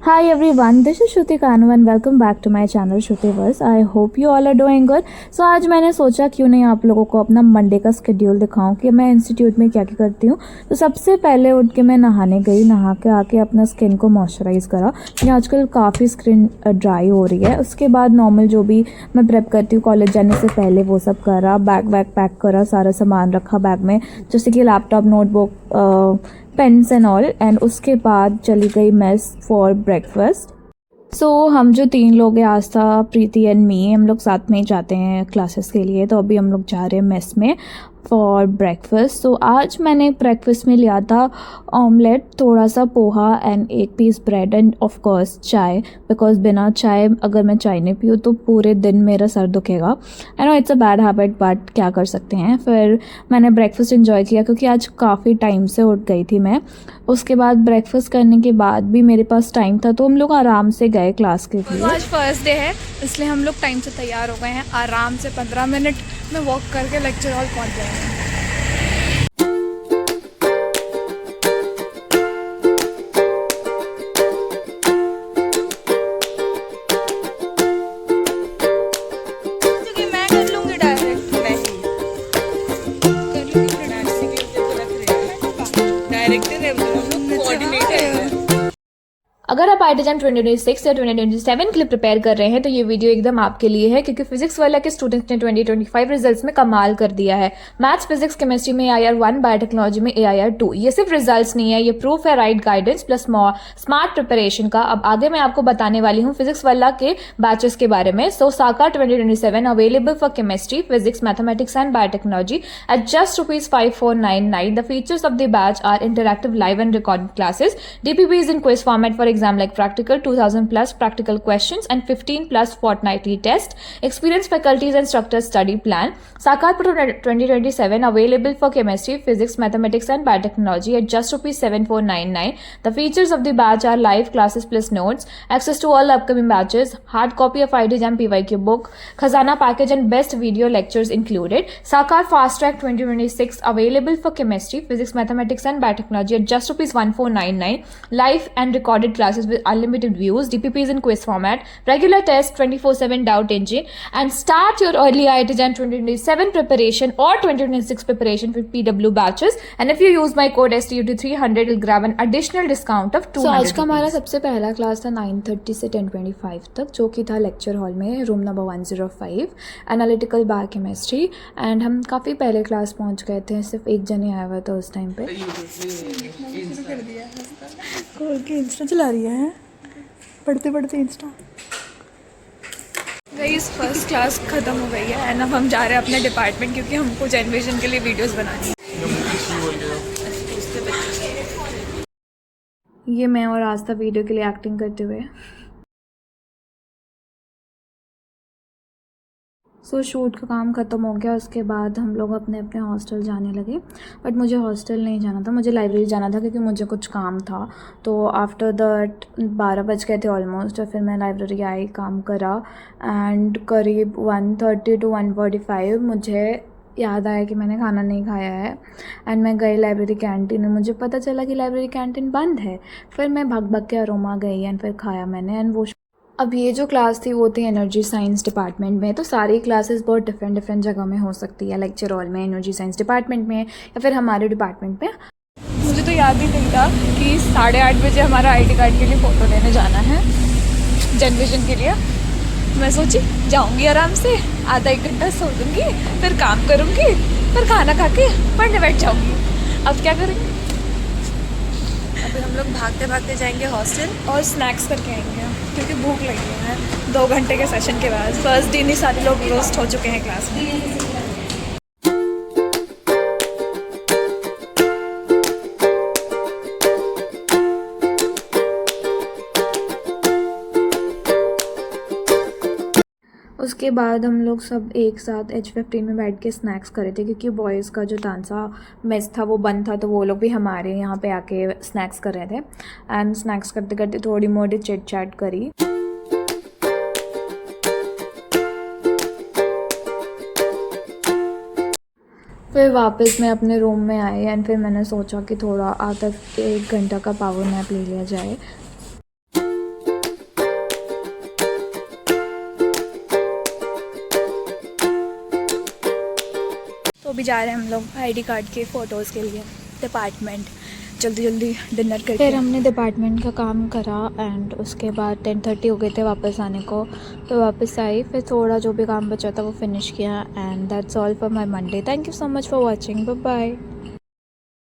Hi everyone, this is Shruti Kanu and welcome back to my channel Shrutiverse. I hope you all are doing good. So आज मैंने सोचा क्यों नहीं आप लोगों को अपना मंडे का स्केड्यूल दिखाऊं कि मैं इंस्टीट्यूट में क्या क्या करती हूँ। तो सबसे पहले उठ के मैं नहाने गई, नहा के आके अपना स्किन को मॉइस्चराइज़ करा। ये आजकल काफ़ी स्किन ड्राई हो रही है। उसके बाद नॉर्मल जो भी मैं प्रेप करती हूँ कॉलेज जाने से पहले वो सब करा, बैग पैक करा, सारा सामान रखा बैग में जैसे कि laptop, notebook, pens and all. And उसके बाद चली गई मेस फॉर ब्रेकफास्ट। सो हम जो 3 लोग हैं, आस्था, प्रीति एंड मी, हम लोग साथ में ही जाते हैं क्लासेस के लिए। तो अभी हम लोग जा रहे हैं मेस में फॉर ब्रेकफास्ट। तो आज मैंने ब्रेकफास्ट में लिया था ऑमलेट, थोड़ा सा पोहा एंड एक piece bread and of course चाय, बिकॉज बिना चाय अगर मैं चाय नहीं पीऊँ तो पूरे दिन मेरा सर दुखेगा। I know it's a bad habit but क्या कर सकते हैं। फिर मैंने ब्रेकफास्ट इन्जॉय किया क्योंकि आज काफ़ी टाइम से उठ गई थी मैं। उसके बाद ब्रेकफास्ट करने के बाद भी मेरे पास टाइम था तो हम लोग आराम से गए क्लास के लिए। आज फर्स्ट डे है इसलिए हम लोग टाइम से तैयार हो गए हैं। आराम से 15 मिनट में वॉक करके लेक्चर हॉल पहुंच जाएंगे। मैं कर लूंगी डायरेक्ट, अगर आप IIT-JAM 2026 या 2027 के लिए प्रिपेयर कर रहे हैं तो ये वीडियो एकदम आपके लिए है, क्योंकि फिजिक्स वाला के स्टूडेंट्स ने 2025 रिजल्ट्स में कमाल कर दिया है। मैथ्स, फिजिक्स, केमिस्ट्री में AIR 1, बायोटेक्नोलॉजी में AIR 2। ये सिर्फ रिजल्ट्स नहीं है, ये प्रूफ है right guidance plus smart preparation का। अब आगे मैं आपको बताने वाली हूँ फिजिक्स वाला के बैचेस के बारे में। सो साका 2027 available for chemistry, physics, mathematics and biotechnology at just ₹5499. The features of the batch are interactive live and recorded classes, DPPs in quiz format for exam like practical, 2000 plus practical questions and 15 plus fortnightly test, experienced faculties and instructors study plan. Sakarpur 2027 available for chemistry, physics, mathematics and biotechnology at just ₹7499. The features of the batch are live classes plus notes, access to all upcoming batches, hard copy of IIT-JAM PYQ book, Khazana package and best video lectures included. Sakar Fast Track 2026 available for chemistry, physics, mathematics and biotechnology at just ₹1499. Live and recorded classes with unlimited views, DPPs in quiz format, regular tests, 24/7 doubt engine, and start your early IIT-JAM 2027 preparation or 2026 preparation with PW batches. And if you use my code STUT300, you'll grab an additional discount of 200. आज का हमारा सबसे पहला class था 9:30 से 10:25 तक, जो कि था लेक्चर हॉल में, room number 105, analytical biochemistry. And हम काफ़ी पहले क्लास पहुंच गए थे, सिर्फ एक जने आया हुआ था उस टाइम पे। खोल के इंस्टा चला रही है, पढ़ते पढ़ते इंस्टा। गाइस फर्स्ट क्लास खत्म हो गई है एंड अब हम जा रहे हैं अपने डिपार्टमेंट, क्योंकि हमको जनरेशन के लिए वीडियोस बनानी है। ये मैं और आस्था वीडियो के लिए एक्टिंग करते हुए। सो शूट का काम ख़त्म हो गया। उसके बाद हम लोग अपने अपने हॉस्टल जाने लगे, बट मुझे हॉस्टल नहीं जाना था, मुझे लाइब्रेरी जाना था क्योंकि मुझे कुछ काम था। तो आफ्टर दैट 12 बज गए थे ऑलमोस्ट, और फिर मैं लाइब्रेरी आई, काम करा एंड करीब 1:30 to 1:45 मुझे याद आया कि मैंने खाना नहीं खाया है। एंड मैं गई लाइब्रेरी कैंटीन में, मुझे पता चला कि लाइब्रेरी कैंटीन बंद है। फिर मैं भाग के अरोमा गई एंड फिर खाया मैंने। एंड वो अब ये जो क्लास थी वो थी एनर्जी साइंस डिपार्टमेंट में। तो सारी क्लासेस बहुत डिफरेंट जगह में हो सकती है, लेक्चर हॉल में, एनर्जी साइंस डिपार्टमेंट में, या फिर हमारे डिपार्टमेंट में। मुझे तो याद ही नहीं था कि 8:30 बजे हमारा ID कार्ड के लिए फ़ोटो लेने जाना है जनरेशन के लिए। मैं सोची जाऊंगी आराम से, आधा 1 घंटा सो दूँगी, फिर काम करूँगी, फिर खाना खा के पढ़ने बैठ जाऊँगी। अब क्या करेंगे? अभी हम लोग भागते भागते जाएंगे हॉस्टल और स्नैक्स करके आएंगे क्योंकि भूख लगी है 2 घंटे के सेशन के बाद। फर्स्ट दिन ही सारे लोग रोस्ट हो चुके हैं क्लास में। उसके बाद हम लोग सब एक साथ H15 में बैठ के स्नैक्स करे थे, क्योंकि बॉयज़ का जो तानसा मेस था वो बंद था, तो वो लोग भी हमारे यहाँ पे आके स्नैक्स कर रहे थे। एंड स्नैक्स करते करते थोड़ी मोटी चिट चैट करी। फिर वापस मैं अपने रूम में आई एंड फिर मैंने सोचा कि थोड़ा आधा 1 घंटा का पावर नैप ले लिया जाए। तो भी जा रहे हैं हम लोग आईडी कार्ड के फ़ोटोज़ के लिए डिपार्टमेंट, जल्दी जल्दी डिनर करके। फिर हमने डिपार्टमेंट का काम करा एंड उसके बाद 10:30 हो गए थे वापस आने को। फिर वापस आई, फिर थोड़ा जो भी काम बचा था वो फिनिश किया and that's all for my Monday. Thank you so much for watching, bye bye.